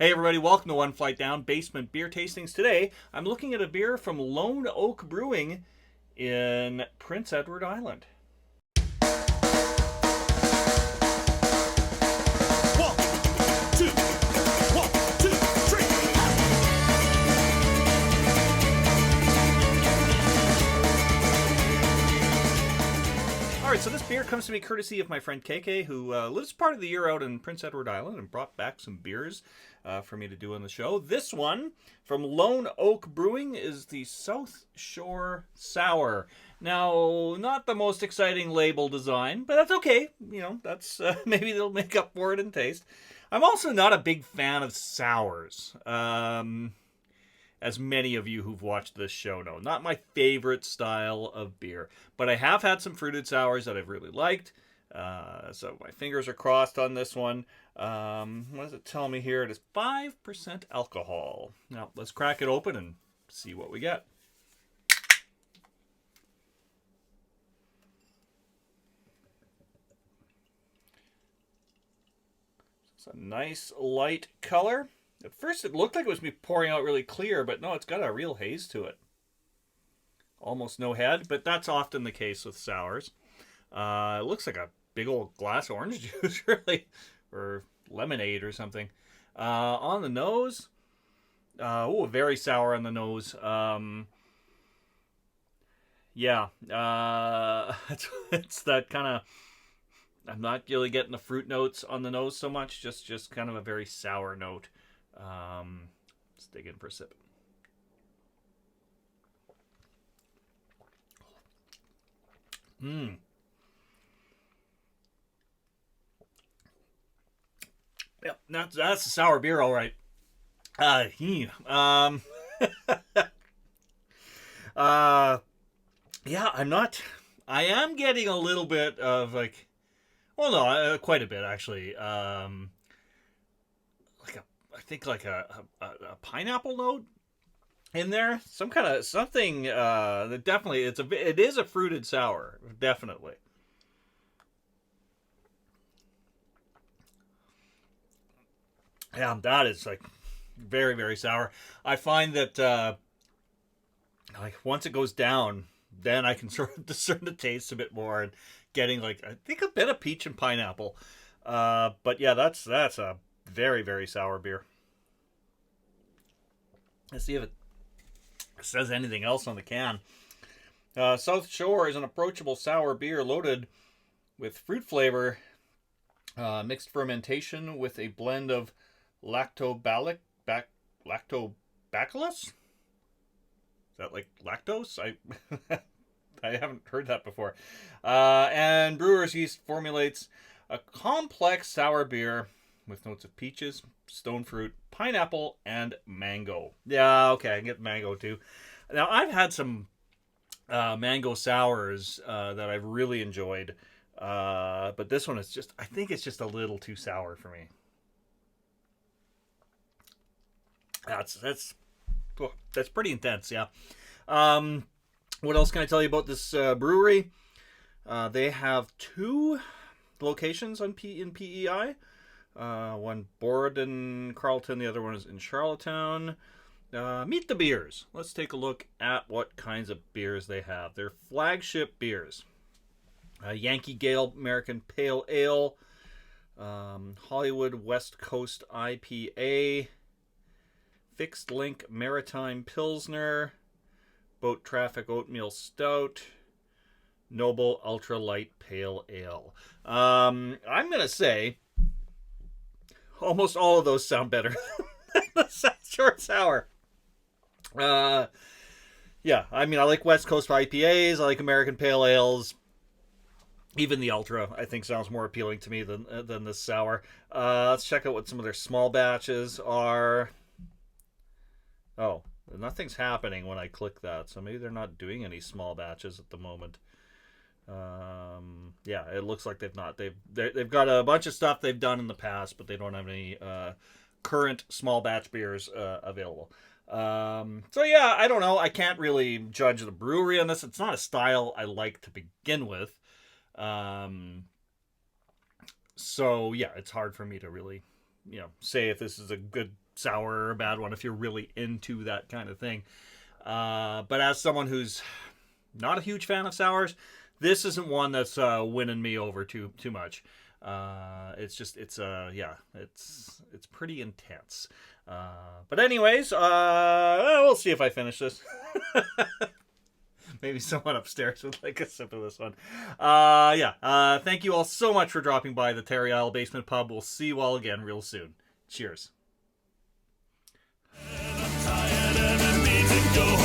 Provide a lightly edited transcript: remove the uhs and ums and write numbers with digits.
Hey everybody, welcome to One Flight Down Basement Beer Tastings. Today, I'm looking at a beer from Lone Oak Brewing in Prince Edward Island. One, two, one, two, three. Alright, so this beer comes to me courtesy of my friend KK, who lives part of the year out in Prince Edward Island and brought back some beers for me to do on the show. This one from Lone Oak Brewing is the South Shore Sour. Now, not the most exciting label design, but that's okay. You know, that's maybe they'll make up for it in taste. I'm also not a big fan of sours, as many of you who've watched this show know. Not my favorite style of beer, but I have had some fruited sours that I've really liked. So my fingers are crossed on this one. What does it tell me here? It is 5% alcohol. Now, let's crack it open and see what we get. It's a nice light color. At first it looked like it was me pouring out really clear, but no, it's got a real haze to it. Almost no head, but that's often the case with sours. It looks like a big old glass of orange juice, really, or lemonade or something. On the nose, very sour on the nose. It's that kind of. I'm not really getting the fruit notes on the nose so much. Just kind of a very sour note. Let's dig in for a sip. Yep, that's a sour beer, all right. Yeah, I'm not. I am getting a little bit of like, well, no, quite a bit actually. I think like a pineapple note in there, some kind of something. That definitely it is a fruited sour, definitely. Yeah, that is like very, very sour. I find that like once it goes down, then I can sort of discern the taste a bit more and getting like I think a bit of peach and pineapple. But yeah, that's a very, very sour beer. Let's see if it says anything else on the can. South Shore is an approachable sour beer loaded with fruit flavor, mixed fermentation with a blend of lactobacillus. Is that like lactose? I haven't heard that before. And brewer's yeast formulates a complex sour beer with notes of peaches, stone fruit, pineapple, and mango. Yeah, okay, I can get mango too. Now, I've had some mango sours that I've really enjoyed. But this one is I think it's just a little too sour for me. That's pretty intense, yeah. What else can I tell you about this brewery? They have two locations in PEI. One Borden, Carlton, the other one is in Charlottetown. Meet the beers. Let's take a look at what kinds of beers they have. Their flagship beers. Yankee Gale American Pale Ale. Hollywood West Coast IPA. Fixed Link Maritime Pilsner. Boat Traffic Oatmeal Stout. Noble Ultra Light Pale Ale. I'm going to say almost all of those sound better than the South Shore Sour. Yeah, I mean, I like West Coast IPAs. I like American Pale Ales. Even the Ultra, I think, sounds more appealing to me than this sour. Let's check out what some of their small batches are. Oh, nothing's happening when I click that, so maybe they're not doing any small batches at the moment. Yeah, it looks like they've not. They've got a bunch of stuff they've done in the past, but they don't have any current small batch beers available. So yeah, I don't know. I can't really judge the brewery on this. It's not a style I like to begin with. So yeah, it's hard for me to really, say if this is a good sour or a bad one if you're really into that kind of thing. But as someone who's not a huge fan of sours, this isn't one that's winning me over too much. It's pretty intense. But anyways, we'll see if I finish this. Maybe someone upstairs would like a sip of this one. Thank you all so much for dropping by the Terry Isle Basement Pub. We'll see you all again real soon. Cheers. I'm tired and I need to go home.